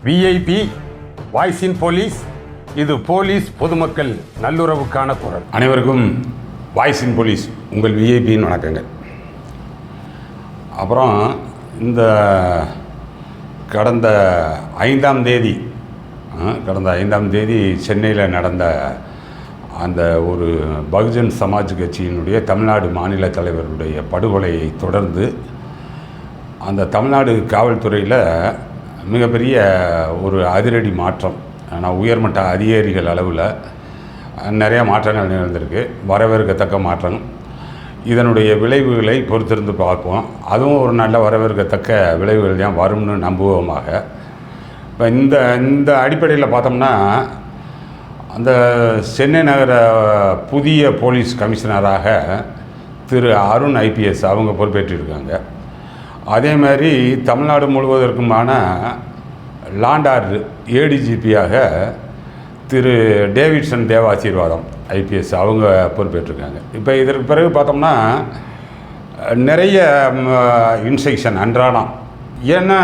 VIP voice இன் police. இது police பொதுமக்கள் நல்லுறவுக்கான குரல். அனைவருக்கும் வாய்ஸ் இன் போலீஸ் உங்கள் விஐபின்னு வணக்கங்கள். அப்புறம் இந்த கடந்த 5ஆம் தேதி சென்னையில் நடந்த அந்த ஒரு பகுஜன் சமாஜ் கட்சியினுடைய தமிழ்நாடு மாநில தலைவருடைய படுகொலையை தொடர்ந்து அந்த தமிழ்நாடு காவல்துறையில் மிகப்பெரிய ஒரு அதிரடி மாற்றம், ஆனால் உயர்மட்ட அதிகாரிகள் அளவில் நிறையா மாற்றங்கள் நிகழ்ந்திருக்கு. வரவேற்கத்தக்க மாற்றம். இதனுடைய விளைவுகளை பொறுத்திருந்து பார்ப்போம். அதுவும் ஒரு நல்ல வரவேற்கத்தக்க விளைவுகள் தான் வரும்னு நம்புவோமாக. இப்போ இந்த அடிப்படையில் பார்த்தோம்னா, அந்த சென்னை நகர புதிய போலீஸ் கமிஷனராக திரு அருண் IPS அவங்க பொறுப்பேற்றிருக்காங்க. அதே மாதிரி தமிழ்நாடு முழுவதற்குமான லாண்ட் ஆர்டர் ADGPயாக திரு டேவிட்சன் தேவாசீர்வாதம் IPS அவங்க பொறுப்பேற்றிருக்காங்க. இப்போ இதற்கு பிறகு பார்த்தோம்னா நிறைய இன்ஸ்ட்ரக்ஷன் அன்றாடம். ஏன்னா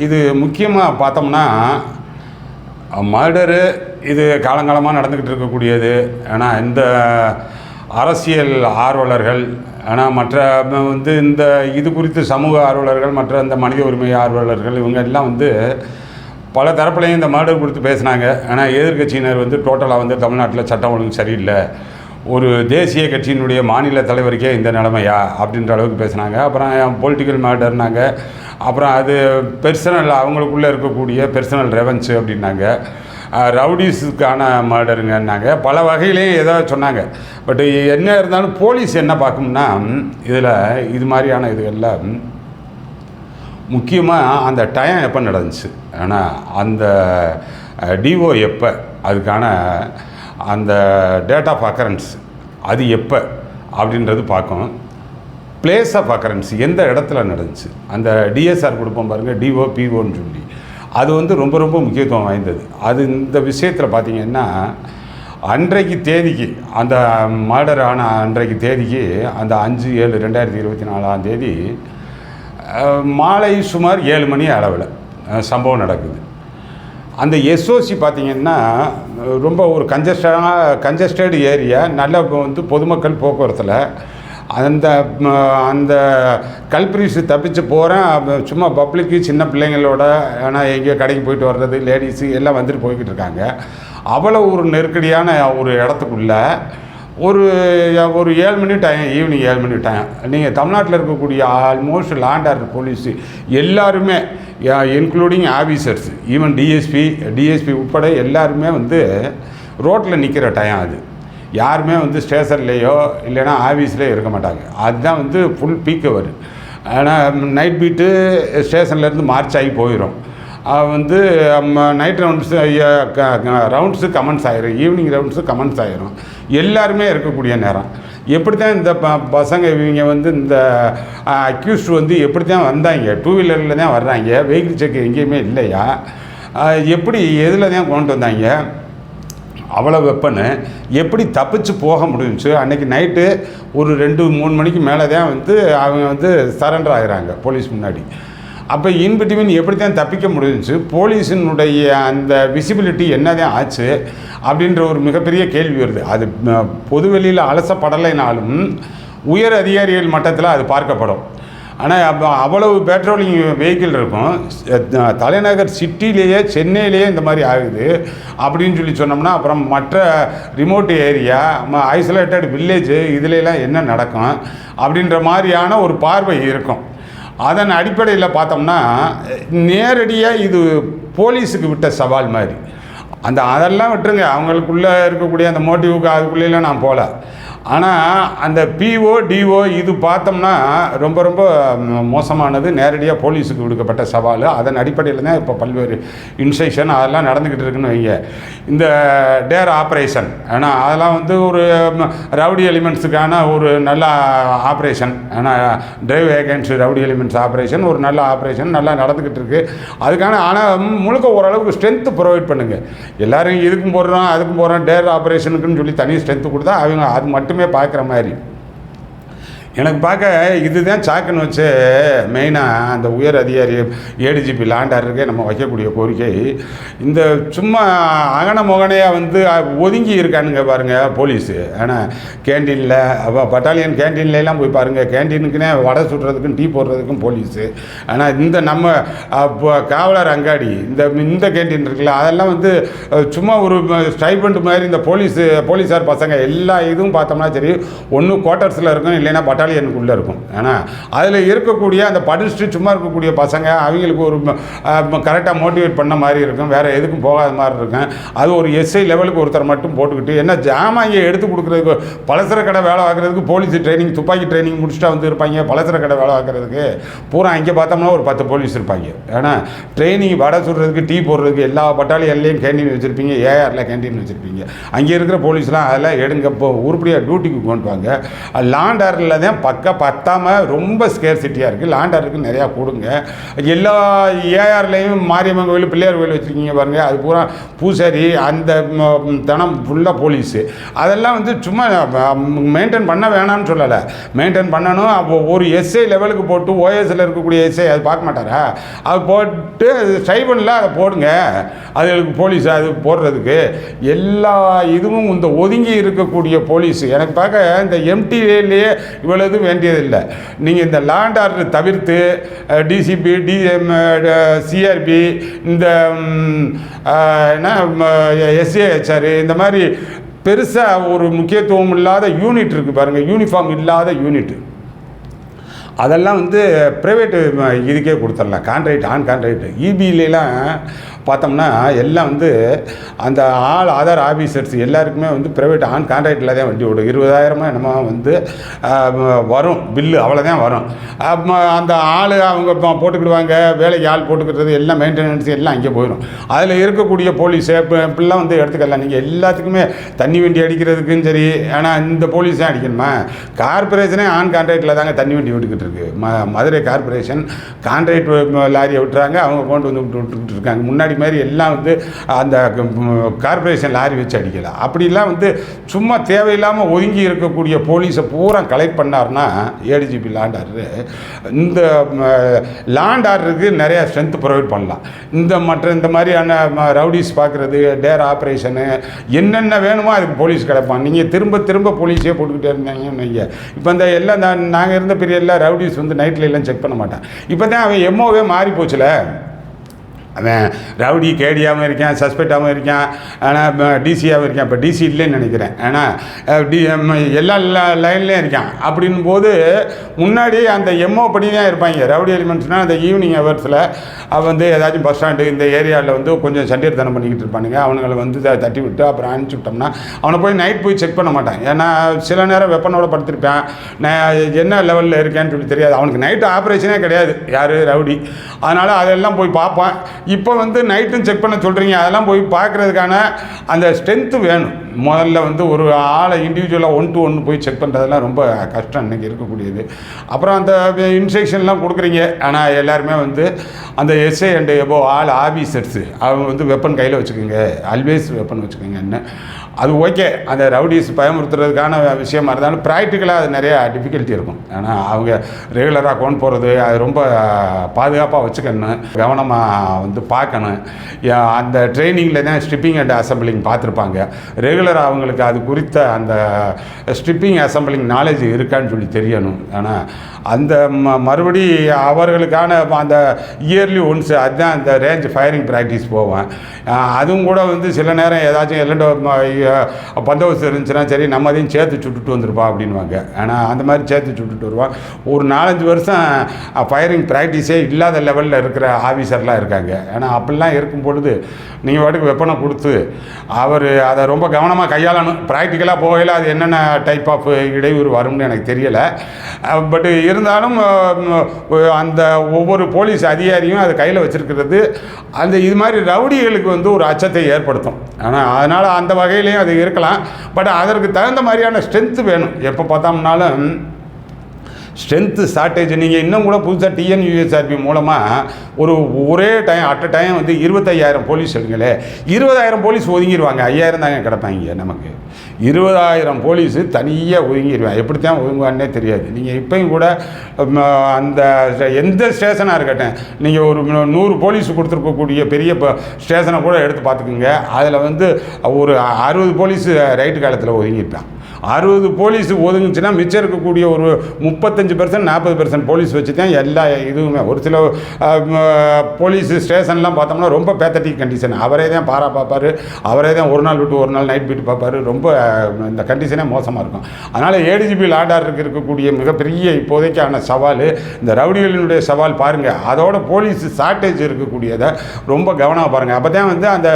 இது முக்கியமாக பார்த்தோம்னா மர்டரு இது காலங்காலமாக நடந்துக்கிட்டு இருக்கக்கூடியது. ஏன்னா இந்த அரசியல் ஆர்வலர்கள், ஆனால் மற்ற இந்த இது குறித்து சமூக ஆர்வலர்கள், மற்ற இந்த மனித உரிமை ஆர்வலர்கள், இவங்க எல்லாம் பல தரப்புலையும் இந்த மர்டர் குறித்து பேசினாங்க. ஆனால் எதிர்கட்சியினர் டோட்டலாக தமிழ்நாட்டில் சட்டம் ஒழுங்கு சரியில்லை, ஒரு தேசிய கட்சியினுடைய மாநில தலைவருக்கே இந்த நிலைமையா அப்படின்ற அளவுக்கு பேசினாங்க. அப்புறம் பொலிட்டிக்கல் மர்டர்னாங்க. அப்புறம் அது பெர்சனல், அவங்களுக்குள்ளே இருக்கக்கூடிய பெர்சனல் ரெவென்ஸ் அப்படின்னாங்க. ரவுடிஸுக்கான மர்டருங்கன்னாங்க. பல வகையிலையும் ஏதோ சொன்னாங்க. பட் என்ன இருந்தாலும் போலீஸ் என்ன பார்க்கும்னா, இதில் இது மாதிரியான இதுகளில் முக்கியமாக அந்த டைம் எப்போ நடந்துச்சு, ஆனால் அந்த டிஓ எப்போ, அதுக்கான அந்த டேட் ஆஃப் அக்கரன்ஸ் அது எப்போ அப்படின்றது பார்க்கும். பிளேஸ் ஆஃப் அக்கரன்ஸ் எந்த இடத்துல நடந்துச்சு, அந்த டிஎஸ்ஆர் கொடுப்போம் பாருங்கள், டிஓ பிஓன்னு சொல்லி, அது ரொம்ப ரொம்ப முக்கியத்துவம் வாய்ந்தது. அது இந்த விஷயத்தில் பார்த்திங்கன்னா, அன்றைக்கு தேதிக்கு அந்த மர்டர் ஆன அன்றைக்கு தேதிக்கு அந்த 5/7/2024 மாலை சுமார் 7 மணி அளவில் சம்பவம் நடக்குது. அந்த SOC பார்த்திங்கன்னா ரொம்ப ஒரு கன்ஜஸ்டட் ஏரியா, நல்ல பொதுமக்கள் போக்குவரத்தில். அந்த கல்பிரிஸ் தப்பிச்சு போகிறேன், சும்மா பப்ளிக்கு சின்ன பிள்ளைங்களோட, ஆனால் எங்கேயோ கடைக்கு போயிட்டு வர்றது, லேடிஸு எல்லாம் போய்கிட்டு இருக்காங்க. அவ்வளோ ஒரு நெருக்கடியான ஒரு இடத்துக்குள்ள ஒரு 7 மணி டைம், ஈவினிங் 7 மணி டைம். நீங்கள் தமிழ்நாட்டில் இருக்கக்கூடிய ஆல்மோஸ்ட் லாண்ட் ஆர்டர் போலீஸு எல்லாருமே, இன்க்ளூடிங் ஆஃபீஸர்ஸ், ஈவன் டிஎஸ்பி உட்பட எல்லாருமே ரோட்டில் நிற்கிற டைம் அது. யாருமே ஸ்டேஷன்லேயோ இல்லைன்னா ஆஃபீஸ்லேயோ இருக்க மாட்டாங்க. அதுதான் ஃபுல் பீக் வரும். ஆனால் நைட் பீட்டு ஸ்டேஷன்லேருந்து மார்ச் ஆகி போயிடும். நைட் ரவுண்ட்ஸு கமெண்ட்ஸ் ஆகிரும், ஈவினிங் ரவுண்ட்ஸு கமெண்ட்ஸ் ஆகிரும். எல்லாருமே இருக்கக்கூடிய நேரம். எப்படி தான் இந்த பசங்க இவங்க இந்த அக்யூஸ்ட் எப்படி தான் வந்தாங்க, 2 வீலரில் தான் வர்றாங்க, வெஹிக்கிள் செக் எங்கேயுமே இல்லையா, எப்படி எதில் தான் கொண்டு வந்தாங்க, அவ்வளோ வெப்பனு எப்படி தப்பிச்சு போக முடிஞ்சிச்சு. அன்றைக்கி நைட்டு ஒரு 2-3 மணிக்கு மேலே தான் அவங்க சரண்டர் ஆகிறாங்க போலீஸ் முன்னாடி. அப்போ இன்பிட்வீன் எப்படி தான் தப்பிக்க முடிஞ்சிச்சு, போலீஸினுடைய அந்த விசிபிலிட்டி என்ன தான் ஆச்சு அப்படின்ற ஒரு மிகப்பெரிய கேள்வி வருது. அது பொதுவெளியில் அலசப்படலைனாலும் உயர் அதிகாரிகள் மட்டத்தில் அது பார்க்கப்படும். ஆனால் அப்போ அவ்வளவு பெட்ரோலிங் வெஹிக்கிள் இருக்கும். தலைநகர் சிட்டிலேயே, சென்னையிலேயே இந்த மாதிரி ஆகுது அப்படின்னு சொன்னோம்னா, அப்புறம் மற்ற ரிமோட் ஏரியா, ஐசோலேட்டட் வில்லேஜு, இதுலலாம் என்ன நடக்கும் அப்படின்ற மாதிரியான ஒரு பார்வை இருக்கும். அதன் அடிப்படையில் பார்த்தோம்னா நேரடியாக இது போலீஸுக்கு விட்ட சவால் மாதிரி. அதெல்லாம் விட்டுருங்க, அவங்களுக்குள்ளே இருக்கக்கூடிய அந்த மோட்டிவுக்கு அதுக்குள்ளேலாம் நான் போகல. ஆனால் அந்த PO DO இது பார்த்தோம்னா ரொம்ப ரொம்ப மோசமானது. நேரடியாக போலீஸுக்கு விடுக்கப்பட்ட சவால். அதன் அடிப்படையில் தான் இப்போ பல்வேறு இன்ஸ்ட்ரக்ஷன் அதெல்லாம் நடந்துக்கிட்டு இருக்குன்னு வைங்க. இந்த டேர் ஆப்ரேஷன், ஆனால் அதெல்லாம் ஒரு ரவுடி எலிமெண்ட்ஸுக்கான ஒரு நல்ல ஆப்ரேஷன். ஆனால் drive against rowdy elements operation ஒரு நல்ல ஆப்ரேஷன் நல்லா நடந்துக்கிட்டு இருக்குது. அதுக்கான ஆனால் முழுக்க ஓரளவுக்கு ஸ்ட்ரென்த்து ப்ரொவைட் பண்ணுங்கள். எல்லோரும் இதுக்கும் போடுறோம் அதுக்கும் போடுறோம், டேர் ஆப்ரேஷனுக்குன்னு சொல்லி தனி ஸ்ட்ரென்த்து கொடுத்தா அவங்க அது மட்டுமே பார்க்குற மாதிரி. எனக்கு பார்க்க இதுதான் சாக்குன்னு வச்சு மெயினாக அந்த உயர் அதிகாரி ஏடிஜிபி லாண்டாருக்கே நம்ம வைக்கக்கூடிய கோரிக்கை. இந்த சும்மா அகன முகனையாக வந்து ஒதுங்கி இருக்கானுங்க பாருங்கள் போலீஸு. ஆனால் கேன்டீனில் பட்டாலியன் கேன்டீன்லாம் போய் பாருங்கள், கேன்டீனுக்குன்னே வடை சுடுறதுக்கும் டீ போடுறதுக்கும் போலீஸு. ஆனால் இந்த நம்ம காவலர் அங்காடி இந்த கேன்டீன் இருக்குல்ல, அதெல்லாம் வந்து சும்மா ஒரு ஸ்டைபண்ட் மாதிரி இந்த போலீஸார் பசங்க எல்லா இதுவும் பார்த்தோம்னா சரி, ஒன்று குவார்ட்டர்ஸில் இருக்கும், இல்லைன்னா பட்டாலியனுக்குள்ளே இருக்கும். ஆனால் அதில் இருக்கக்கூடிய அந்த படிச்சுட்டு சும்மா இருக்கக்கூடிய பசங்க அவங்களுக்கு ஒரு கரெக்டாக மோட்டிவேட் பண்ண மாதிரி இருக்கும், வேறு எதுக்கும் போகாத மாதிரி இருக்கும். அது ஒரு எஸ்ஐ லெவலுக்கு ஒருத்தர் மட்டும் போட்டுக்கிட்டு என்ன ஜாமான் இங்கே எடுத்து கொடுக்குறதுக்கு, பலசர கடை வேலை பார்க்குறதுக்கு போலீஸ் ட்ரைனிங் துப்பாக்கி ட்ரைனிங் முடிச்சுட்டா வந்து இருப்பாங்க. பலசர கடை வேலை பார்க்குறதுக்கு பூரா இங்கே பார்த்தோம்னா ஒரு 10 போலீஸ் இருப்பாங்க. ஆனால் ட்ரைனிங் வடை சுடுறதுக்கு டீ போடுறதுக்கு எல்லா பட்டாலியன்லேயும் கேன்டீன் வச்சுருப்பீங்க, ஏஆரில் கேன்டீன் வச்சுருப்பீங்க. அங்கே இருக்கிற போலீஸ்லாம் அதெல்லாம் எடுங்க உருப்படியாக டியூட்டிக்கு கொண்டு வாங்க. லாண்ட் ஆர்டரில் தான் பத்தாமல் ரொம்ப ஸ்கேர்சிட்டியாக இருக்குது. லாண்ட் ஆர்டருக்கு நிறையா கொடுங்க. எல்லா ஏஆர்லேயும் மாரியம்மன் கோயில் பிள்ளையார் கோயில் வச்சுருக்கீங்க பாருங்கள், அது பூரா பூசாரி அந்த தனம் ஃபுல்லாக போலீஸு. அதெல்லாம் வந்து சும்மா மெயின்டைன் பண்ண வேணாம்னு சொல்லலை, மெயின்டைன் பண்ணணும். அப்போ ஒரு எஸ்ஐ லெவலுக்கு போட்டு ஓஎஸ்சில் இருக்கக்கூடிய எஸ்ஐ அது பார்க்க மாட்டாரா, அது போட்டு ஸ்டைபனில் அதை போடுங்க. அதுகளுக்கு போலீஸ் அது போடுறதுக்கு எல்லா இதுவும் இந்த ஒதுங்கி இருக்கக்கூடிய போலீஸ். எனக்கு பார்க்க இந்த எம்டிஏலேயே இவ்வளவு வேண்டியதில்லை. நீங்கள் இந்த லாண்ட் ஆர்டர் தவிர்த்து டிசிபி சிஆர்பி இந்த என்ன எஸ்ஏஹெச்ஆர் இந்த மாதிரி பெருசாக ஒரு முக்கியத்துவம் இல்லாத யூனிட் இருக்குது பாருங்கள், யூனிஃபார்ம் இல்லாத யூனிட், அதெல்லாம் வந்து ப்ரைவேட்டு இதுக்கே கொடுத்துடலாம். Contract on contract. இபியிலலாம் பார்த்தோம்னா எல்லாம் வந்து அந்த ஆதார் ஆஃபீஸர்ஸ் எல்லாருக்குமே வந்து ப்ரைவேட் ஆன் கான்ட்ராக்டில் தான் வண்டி ஓடும். 20,000 என்னமோ வந்து வரும் பில்லு, அவ்வளோதான் வரும். அந்த ஆள் அவங்க போட்டுக்கிடுவாங்க, வேலைக்கு ஆள் போட்டுக்கிறது எல்லாம் மெயின்டெனன்ஸ் எல்லாம் அங்கே போயிடும். அதில் இருக்கக்கூடிய போலீஸு இப்படிலாம் வந்து எடுத்துக்கலாம். நீங்கள் எல்லாத்துக்குமே தண்ணி வண்டி அடிக்கிறதுக்கும் சரி, ஆனால் இந்த போலீஸ் தான் அடிக்கணுமா? கார்பரேஷனே ஆன் கான்ட்ராக்டில் தாங்க தண்ணி வண்டி விட்டுக்கிட்டு இருக்கு. மதுரை கார்பரேஷன் கான்ட்ராக்ட் லாரியை விட்டுறாங்க, அவங்க கொண்டு வந்து விட்டுக்கிட்டு இருக்காங்க. முன்னாடி மாதிரி எல்லாம் வந்து அந்த கார்பரேஷன் லாரி வச்சு அடிக்கலாம். அப்படிலாம் வந்து சும்மா தேவையில்லாமல் ஒதுங்கி இருக்கக்கூடிய போலீஸை பூரா கலெக்ட் பண்ணார்னா ஏடிஜிபி லாண்ட் ஆர்டரு, இந்த லாண்ட் ஆர்டருக்கு நிறையா ஸ்ட்ரென்த் ப்ரொவைட் பண்ணலாம். இந்த மாதிரியான ரவுடிஸ் பார்க்குறது, டேர் ஆப்ரேஷனு என்னென்ன வேணுமோ அதுக்கு போலீஸ் கிடைப்பான். நீங்கள் திரும்ப போலீஸே போட்டுக்கிட்டே இருந்தாங்கன்னு வைங்க. இப்போ இந்த எல்லாம் நாங்கள் இருந்த பீரியடில் ரவுடிஸ் வந்து நைட்டில் எல்லாம் செக் பண்ண மாட்டான். இப்போ தான் அவன் எம்ஓவே மாறி போச்சுல, அவன் ரவுடி கேடியாகவும் இருக்கான், சஸ்பெக்டாகவும் இருக்கான், ஆனால் டிசியாகவும் இருக்கான். இப்போ டிசி இல்லைன்னு நினைக்கிறேன், ஆனால் எல்லா லைன்லேயும் இருக்கான். அப்படின்னும் போது முன்னாடி அந்த எம்ஓ படி தான் இருப்பாங்க. ரவுடி எலிமெண்ட்ஸ்னால் அந்த ஈவினிங் ஹவர்ஸில் வந்து ஏதாச்சும் பஸ் ஸ்டாண்டு இந்த ஏரியாவில் வந்து கொஞ்சம் சண்டீர்தனம் பண்ணிக்கிட்டு இருப்பானுங்க. அவனுங்களை வந்து தட்டி விட்டு அப்புறம் அனுப்பிச்சி விட்டோம்னா அவனை போய் நைட் போய் செக் பண்ண மாட்டான். ஏன்னா சில நேரம் வெப்பனோட படுத்திருப்பேன், நான் என்ன லெவலில் இருக்கேன்னு சொல்லி தெரியாது. அவனுக்கு நைட்டு ஆப்ரேஷனே கிடையாது யார் ரவுடி, அதனால் அதெல்லாம் போய் பார்ப்பான். இப்போ வந்து நைட்டும் செக் பண்ண சொல்கிறீங்க, அதெல்லாம் போய் பார்க்குறதுக்கான அந்த ஸ்ட்ரென்த்து வேணும். முதல்ல வந்து ஒரு ஆளை இண்டிவிஜுவலாக 1 to 1 போய் செக் பண்ணுறதெல்லாம் ரொம்ப கஷ்டம் இன்றைக்கி இருக்கக்கூடியது. அப்புறம் அந்த இன்ஸ்ட்ரக்ஷன்லாம் கொடுக்குறீங்க, ஆனால் எல்லாருமே வந்து அந்த SI and above all officers அவங்க வந்து வெப்பன் கையில் வச்சுக்கோங்க, ஆல்வேஸ் வெப்பன் வச்சுக்கோங்கன்னு. அது ஓகே, அந்த ரவுடிஸ் பயமுறுத்துறதுக்கான விஷயமா இருந்தாலும் ப்ராக்டிக்கலாக அது நிறையா டிஃபிகல்ட்டி இருக்கும். ஆனால் அவங்க ரெகுலராக கொண்டு போகிறது அது ரொம்ப பாதுகாப்பாக வச்சுக்கணும், கவனமாக வந்து பார்க்கணும். அந்த ட்ரைனிங்கில் தான் ஸ்ட்ரிப்பிங் அண்ட் அசம்பிளிங் பார்த்துருப்பாங்க. ரெகுலராக அவங்களுக்கு அது குறித்த அந்த ஸ்ட்ரிப்பிங் அசம்பிளிங் நாலேஜ் இருக்கான்னு சொல்லி தெரியணும். ஆனால் அந்த மறுபடி அவர்களுக்கான அந்த இயர்லி ஒன்ஸ் அதுதான் அந்த ரேஞ்ச் ஃபயரிங் ப்ராக்டிஸ் போவேன். அதுவும் கூட வந்து சில நேரம் ஏதாச்சும் எல்லண்டோ பந்தோபஸ்து இருந்துச்சுன்னா சரி நம்ம அதையும் சேர்த்து சுட்டுட்டு வந்துருப்பா அப்படின்வாங்க. ஆனால் அந்த மாதிரி சேர்த்து சுட்டுட்டு வருவான். ஒரு 4-5 வருஷம் ஃபயரிங் ப்ராக்டிஸே இல்லாத லெவலில் இருக்கிற ஆஃபீஸர்லாம் இருக்காங்க. ஏன்னா அப்படிலாம் இருக்கும் பொழுது நீங்கள் வாட்டுக்கு வெப்பனை கொடுத்து அவர் அதை ரொம்ப கவனமாக கையாளணும். ப்ராக்டிக்கலாக போகல அது என்னென்ன டைப் ஆஃப் இடையூறு வரும்னு எனக்கு தெரியலை. பட் இருந்தாலும் அந்த ஒவ்வொரு போலீஸ் அதிகாரியும் அதை கையில் வச்சுருக்கிறது அந்த இது மாதிரி ரவுடிகளுக்கு வந்து ஒரு அச்சத்தை ஏற்படுத்தும். ஆனால் அதனால் அந்த வகையிலையும் அது இருக்கலாம். பட் அதற்கு தகுந்த மாதிரியான ஸ்ட்ரென்த்து வேணும். எப்போ பார்த்தோம்னாலும் ஸ்ட்ரென்த்து ஷார்ட்டேஜ். நீங்கள் இன்னும் கூட புதுசாக டிஎன்யூஎஸ்ஆர்பி மூலமாக ஒரே டைம் அட் அ டைம் வந்து 25,000 போலீஸ் எடுங்களே, 20,000 போலீஸ் ஒதுங்கிடுவாங்க. 5,000 தாங்க கிடப்பாங்க. நமக்கு 20,000 போலீஸு தனியாக ஒதுங்கிடுவேன். எப்படித்தான் ஒதுங்குவான்னே தெரியாது. நீங்கள் இப்போயும் கூட அந்த எந்த ஸ்டேஷனாக இருக்கட்டும், நீங்கள் ஒரு 100 போலீஸ் கொடுத்துருக்கக்கூடிய பெரிய ஸ்டேஷனை கூட எடுத்து பார்த்துக்குங்க. அதில் வந்து ஒரு 60 போலீஸ் ரைட்டு காலத்தில் ஒதுங்கியிருப்பான். 60 போலீஸ் ஒதுங்குச்சுன்னா மிச்சம் இருக்கக்கூடிய ஒரு 35% 40% போலீஸ் வச்சு தான் எல்லா இதுவுமே. ஒரு சில போலீஸ் ஸ்டேஷன்லாம் பார்த்தோம்னா ரொம்ப பேத்தட்டிக் கண்டிஷன். அவரே தான் பாரா பார்ப்பார், அவரே தான் ஒரு நாள் விட்டு ஒரு நாள் நைட் பீட்டு பார்ப்பார். ரொம்ப இந்த கண்டிஷனே மோசமாக இருக்கும். அதனால் ஏடிஜிபி லாடாருக்கு இருக்கக்கூடிய மிகப்பெரிய இப்போதைக்கான சவால் இந்த ரவுடிகளினுடைய சவால் பாருங்கள். அதோட போலீஸ் ஷார்ட்டேஜ் இருக்கக்கூடியதை ரொம்ப கவனமாக பாருங்கள். அப்போ தான் வந்து அந்த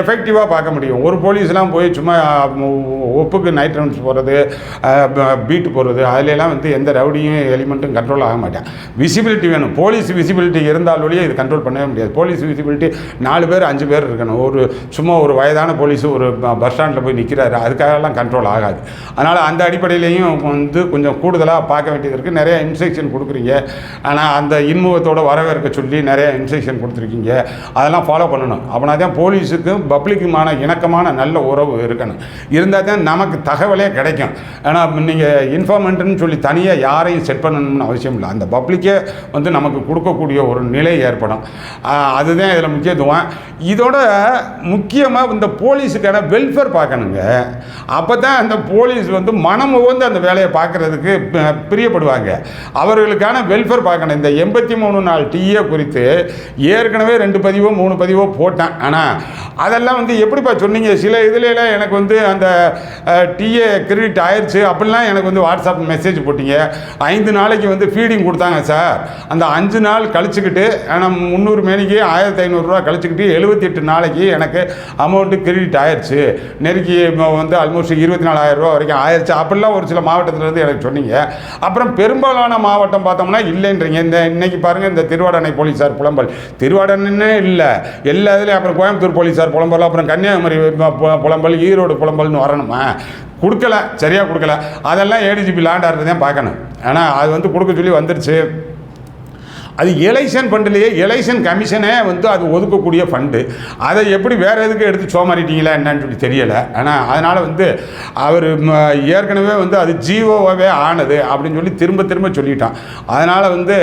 எஃபெக்டிவாக பார்க்க முடியும். ஒரு போலீஸ்லாம் போய் சும்மா ஒப்புக்கு நைட் ரவுண்ட்ஸ் போகிறது, பீட்டு போகிறது, அதிலெல்லாம் வந்து எந்த ரவுடியும் எலிமெண்ட்டும் கண்ட்ரோல் ஆக மாட்டேன். விசிபிலிட்டி வேணும். போலீஸ் விசிபிலிட்டி இருந்தாலொழியே இது கண்ட்ரோல் பண்ணவே முடியாது. போலீஸ் விசிபிலிட்டி 4 பேர் 5 பேர் இருக்கணும். சும்மா ஒரு வயதான போலீஸ் ஒரு பஸ் ஸ்டாண்டில் போய் நிற்கிறாரு, அதுக்காகலாம் கண்ட்ரோல் ஆகாது. அதனால் அந்த அடிப்படையிலையும் வந்து கொஞ்சம் கூடுதலாக பார்க்க வேண்டியது இருக்குது. நிறைய இன்ஸ்ட்ரக்ஷன் கொடுக்குறீங்க, ஆனால் அந்த இன்முகத்தோடு வரவேற்க சொல்லி நிறைய இன்ஸ்ட்ரக்ஷன் கொடுத்துருக்கீங்க. அதெல்லாம் ஃபாலோ பண்ணணும். அப்படின்னா தான் போலீஸுக்கும் பப்ளிக்குமான இணக்கமான நல்ல உறவு இருக்கணும். இருந்தால் தான் நமக்கு தகவலே கிடைக்கும். ஆனால் நீங்கள் இன்ஃபார்மெண்ட்டுன்னு சொல்லி தனியாக யாரையும் செட் பண்ணணும்னு அவசியம் இல்லை. அந்த பப்ளிக்கே வந்து நமக்கு கொடுக்கக்கூடிய ஒரு நிலை ஏற்படும். அதுதான் இதில் முக்கியத்துவம். இதோட முக்கியமாக இந்த போலீஸுக்கான வெல்ஃபேர் பார்க்கணுங்க. அப்போ தான் அந்த போலீஸ் வந்து மனம் உவந்து அந்த வேலையை பார்க்குறதுக்கு பிரியப்படுவாங்க. அவர்களுக்கான வெல்ஃபேர் பார்க்கணும். இந்த 83 நாள் டிஏ குறித்து ஏற்கனவே 2 பதிவோ 3 பதிவோ போட்டேன். ஆனால் அதெல்லாம் வந்து எப்படிப்பா சொன்னீங்க? சில இதுலாம் எனக்கு வந்து அந்த டிஏ கிரெடிட் ஆயிடுச்சு அப்படிலாம் எனக்கு வந்து வாட்ஸ்அப் மெசேஜ் போட்டிங்க. 5 நாளைக்கு வந்து ஃபீடிங் கொடுத்தாங்க சார். அந்த 5 நாள் கழிச்சுக்கிட்டு ஆனால் 300 மேனிக்கு 1,500 ரூபா கழிச்சுக்கிட்டு 78 நாளைக்கு எனக்கு அமௌண்ட்டு கிரெடிட் ஆயிடுச்சு. நெருக்கி வந்து ஆல்மோஸ்ட் 24,000 ரூபா வரைக்கும் ஆயிடுச்சு அப்படிலாம் ஒரு சில மாவட்டத்திலேருந்து எனக்கு சொன்னீங்க. அப்புறம் பெரும்பாலான மாவட்டம் பார்த்தோம்னா இல்லைன்றீங்க. இன்னைக்கு பாருங்கள், இந்த திருவாடனை போலீஸார் புலம்பல், திருவாடனே இல்லை எல்லா இதுலேயும். அப்புறம் கோயம்புத்தூர் போலீஸார் புலம்பல், அப்புறம் கன்னியாகுமரி புலம்பல், ஈரோடு புலம்பல்னு வரணுமா? கொடுக்கல, சரியாக கொடுக்கல. அதெல்லாம் ஏடிஜிபி லாண்டாருக்கு தான் பார்க்கணும். ஆனால் அது வந்து கொடுக்க சொல்லி வந்துருச்சு. அது எலெக்ஷன் ஃபண்டுலேயே எலெக்ஷன் கமிஷனே வந்து அது ஒதுக்கக்கூடிய ஃபண்டு. அதை எப்படி வேறு எதுக்கு எடுத்து சோமாரிட்டீங்களா என்னன்னு சொல்லி தெரியலை. ஆனால் அதனால் வந்து அவர் ஏற்கனவே வந்து அது ஜிஓவாகவே ஆனது அப்படின்னு சொல்லி திரும்ப திரும்ப சொல்லிட்டான். அதனால் வந்து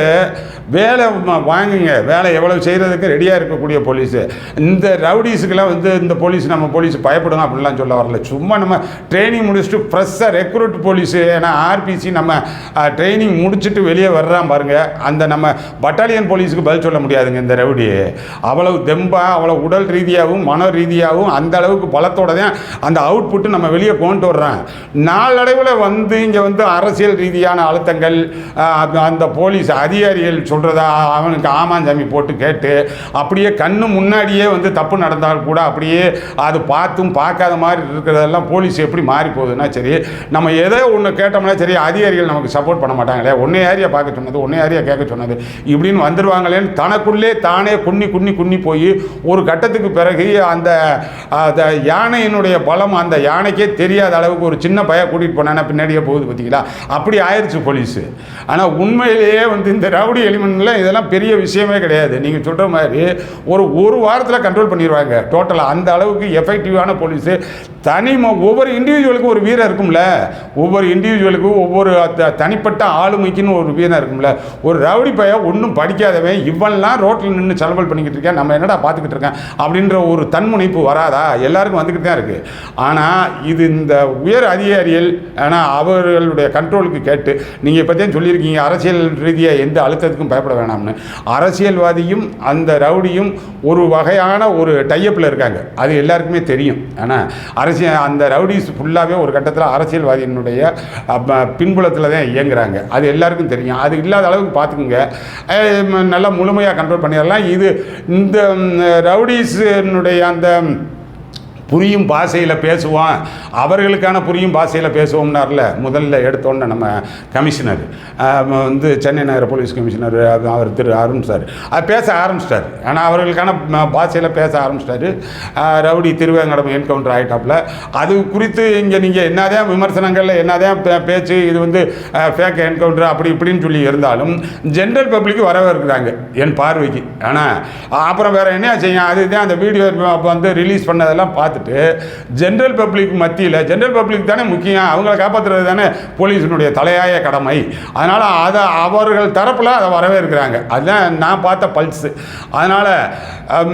வேலை வாங்குங்க. வேலை எவ்வளவு செய்கிறதுக்கு ரெடியாக இருக்கக்கூடிய போலீஸு. இந்த ரவுடிஸுக்கெல்லாம் வந்து இந்த போலீஸ் நம்ம போலீஸ் பயப்படணும் அப்படின்லாம் சொல்ல வரல. சும்மா நம்ம ட்ரைனிங் முடிச்சுட்டு ஃப்ரெஷ்ஷாக ரெக்ரூட் போலீஸு, ஏன்னா ஆர்பிசி நம்ம ட்ரைனிங் முடிச்சுட்டு வெளியே வர்றான் பாருங்கள், அந்த நம்ம பட்டாலியன் போலீஸுக்கு பதில் சொல்ல முடியாதுங்க இந்த ரவுடி. அவ்வளவு தெம்பா, அவ்வளோ உடல் ரீதியாகவும் மன ரீதியாகவும் அந்த அளவுக்கு பலத்தோட தான் அந்த அவுட்புட்டு நம்ம வெளியே கொண்டு வர்றோம். நாளடைவில் வந்து இங்கே வந்து அரசியல் ரீதியான அழுத்தங்கள், அந்த போலீஸ் அதிகாரிகள் சொல்கிறதா அவனுக்கு ஆமாஞ்சாமி போட்டு கேட்டு அப்படியே கண்ணு முன்னாடியே வந்து தப்பு நடந்தால் கூட அப்படியே அது பார்த்தும் பார்க்காத மாதிரி இருக்கிறதெல்லாம் போலீஸ் எப்படி மாறி போகுதுன்னா, சரி நம்ம ஏதோ ஒன்று கேட்டோம்னா சரி அதிகாரிகள் நமக்கு சப்போர்ட் பண்ண மாட்டாங்களே, ஒன்னே யாரையா பார்க்க சொன்னது, ஒன்னே யாரையா கேட்க சொன்னது இப்படின்னு வந்துடுவாங்களேன்னு தனக்குள்ளே தானே குன்னி போய் ஒரு கட்டத்துக்கு பிறகு அந்த யானையினுடைய பலம் அந்த யானைக்கே தெரியாத அளவுக்கு ஒரு சின்ன பையன் கூட்டிகிட்டு போனான்னா பின்னாடியே போகுது பார்த்தீங்களா, அப்படி ஆயிடுச்சு போலீஸு. ஆனால் உண்மையிலேயே வந்து இந்த ரவுடி எலிமெண்ட்ல இதெல்லாம் பெரிய விஷயமே கிடையாது. நீங்கள் சொல்கிற மாதிரி ஒரு வாரத்தில் கண்ட்ரோல் பண்ணிடுவாங்க டோட்டலாக. அந்த அளவுக்கு எஃபெக்டிவான போலீஸு. ஒவ்வொரு இண்டிவிஜுவலுக்கும் ஒரு வீரர் இருக்கும்ல, ஒவ்வொரு இண்டிவிஜுவலுக்கும் ஒவ்வொரு தனிப்பட்ட ஆளுமைக்குன்னு ஒரு வீரர் இருக்கும்ல. ஒரு ரவுடி பையன் ஒன்றும் படிக்காதவன் இவன்லாம் ரோட்டில் நின்று செலவல் பண்ணிக்கிட்டு இருக்கேன், நம்ம என்னடா பார்த்துக்கிட்டு இருக்கேன் அப்படின்ற ஒரு தன்முனைப்பு வராதா? எல்லாருக்கும் வந்துக்கிட்டு தான் இருக்குது. ஆனால் இது இந்த உயர் அதிகாரிகள் ஆனால் அவர்களுடைய கண்ட்ரோலுக்கு கேட்டு நீங்கள் இப்போத்தையும் சொல்லியிருக்கீங்க அரசியல் ரீதியாக எந்த அழுத்தத்துக்கும் பயப்பட வேணாம்னு. அரசியல்வாதியும் அந்த ரவுடியும் ஒரு வகையான ஒரு டைப்பில் இருக்காங்க, அது எல்லாருக்குமே தெரியும். ஆனால் அந்த ரவுடிஸ் ஃபுல்லாகவே ஒரு கட்டத்தில் அரசியல்வாதியினுடைய பின்புலத்தில் தான் இயங்குறாங்க, அது எல்லாருக்கும் தெரியும். அது இல்லாத அளவுக்கு பார்த்துக்குங்க, நல்லா முழுமையாக கண்ட்ரோல் பண்ணிடலாம். இது இந்த ரவுடிஸினுடைய அந்த புரியும் பாஷையில் பேசுவோம், அவர்களுக்கான புரியும் பாஷையில் பேசுவோம்னார்ல முதல்ல எடுத்தோன்னே நம்ம கமிஷனர் வந்து சென்னை நகர போலீஸ் கமிஷனர் அவர் திரு அருண் சார் அது பேச ஆரம்பிச்சிட்டார். ஆனால் அவர்களுக்கான பாஷையில் பேச ஆரம்பிச்சிட்டாரு. ரவுடி திருவேங்கடம் என்கவுண்டர் ஆகிட்டாப்புல. அது குறித்து இங்கே நீங்கள் என்னதான் விமர்சனங்கள் என்னதான் பேச்சு இது வந்து ஃபேக் என்கவுண்டர் அப்படி இப்படின்னு சொல்லி இருந்தாலும் ஜென்ரல் பப்ளிக் வரவேற்கிறாங்க என் பார்வைக்கு. ஆனால் அப்புறம் வேறு என்ன செய்யும், அதுதான் அந்த வீடியோ வந்து ரிலீஸ் பண்ணதெல்லாம் பார்த்துட்டு ஜென்ரல் பப்ளிக் மத்தியில் ஜென்ரல் பப்ளிக் தானே முக்கியம், அவங்களை காப்பாற்றுறது தானே போலீஸினுடைய தலையாய கடமை. அதனால் அதை அவர்கள் தரப்பில் அதை வரவேற்கிறாங்க. அதுதான் நான் பார்த்த பல்ஸு. அதனால்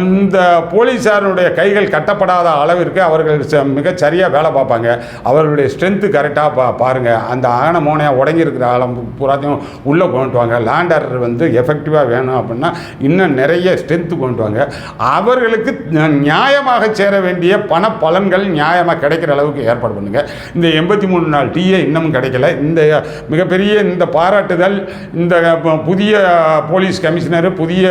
இந்த போலீஸாருடைய கைகள் கட்டப்படாத அளவிற்கு அவர்கள் மிகச்சரியாக வேலை பார்ப்பாங்க. அவர்களுடைய ஸ்ட்ரென்த்து கரெக்டாக பாருங்கள். அந்த ஆன மோனையாக உடங்கியிருக்கிற ஆழம் பூராத்தையும் உள்ளே கொண்டு வாங்க. லேண்டர் வந்து எஃபெக்டிவாக வேணும் அப்படின்னா இன்னும் நிறைய ஸ்ட்ரென்த்து கொண்டு வாங்க. அவர்களுக்கு நியாயமாக சேர வேண்டிய பண பலன்கள் நியாயமாக கிடைக்கிற அளவுக்கு ஏற்பாடு பண்ணுங்கள். இந்த 83 நாள் டீயே இன்னமும் கிடைக்கல. இந்த மிகப்பெரிய இந்த பாராட்டுதல் இந்த புதிய போலீஸ் கமிஷனர் புதிய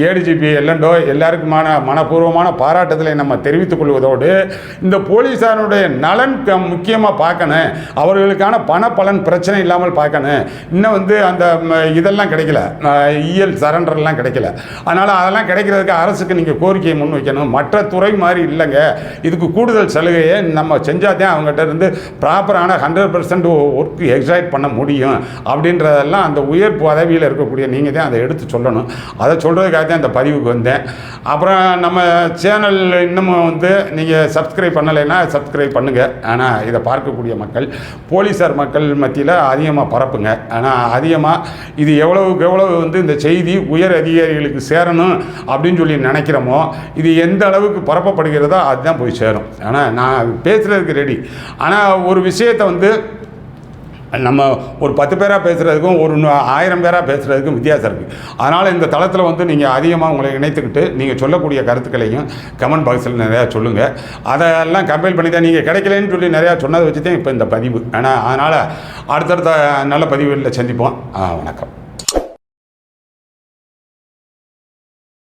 ஏடிஜிபி எல்லண்டோ எல்லாருக்குமான மனப்பூர்வமான பாராட்டுதலை நம்ம தெரிவித்துக் கொள்வதோடு இந்த போலீஸாருடைய நலன் முக்கியமாக பார்க்கணும், அவர்களுக்கான பண பலன் பிரச்சனை இல்லாமல் பார்க்கணும். இன்னும் வந்து அந்த இதெல்லாம் கிடைக்கல, இஎல் சரண்டர்லாம் கிடைக்கல. அதனால் அதெல்லாம் கிடைக்கிறதுக்கு அரசுக்கு நீங்கள் கோரிக்கையை முன் வைக்கணும். மற்ற துறை மாதிரி இல்லைங்க, இதுக்கு கூடுதல் சலுகையை நம்ம செஞ்சால் தான் அவங்ககிட்ட இருந்து ப்ராப்பரான 100% ஒர்க் எக்ஸைட் பண்ண முடியும் அப்படின்றதெல்லாம் அந்த உயர் பதவியில் இருக்கக்கூடிய நீங்கள் தான் அதை எடுத்து சொல்லணும். அதை சொல்கிறதுக்காக தான் இந்த பதிவுக்கு வந்தேன். அப்புறம் நம்ம சேனல் இன்னமும் வந்து நீங்கள் சப்ஸ்கிரைப் பண்ணலைன்னா சப்ஸ்கிரைப் பண்ணுங்கள். ஆனால் இதை பார்க்கக்கூடிய மக்கள் போலீஸார் மக்கள் மத்தியில் அதிகமாக பரப்புங்க. ஆனால் அதிகமாக இது எவ்வளவுக்கு எவ்வளவு வந்து இந்த செய்தி உயர் அதிகாரிகளுக்கு சேரணும் அப்படின்னு சொல்லி நினைக்கிறோமோ இது எந்த அளவுக்கு பரப்பப்படுகிறதோ அதுதான் போய் சேரும். ஆனால் நான் பேசுகிறதுக்கு ரெடி. ஆனால் ஒரு விஷயத்தை வந்து நம்ம ஒரு 10 பேராக பேசுகிறதுக்கும் ஒரு 1000 பேராக பேசுகிறதுக்கும் வித்தியாசம் இருக்குது. அதனால் இந்த தளத்தில் வந்து நீங்கள் அதிகமாக உங்களை இணைத்துக்கிட்டு நீங்கள் சொல்லக்கூடிய கருத்துக்களையும் கமெண்ட் பாக்ஸில் நிறையா சொல்லுங்கள். அதெல்லாம் கம்பைல் பண்ணி தான் நீங்கள் கிடைக்கலன்னு சொல்லி நிறையா சொன்னதை வச்சு தான் இப்போ இந்த பதிவு. ஆனால் அதனால் அடுத்தடுத்த நல்ல பதிவுகளில் சந்திப்போம். வணக்கம்.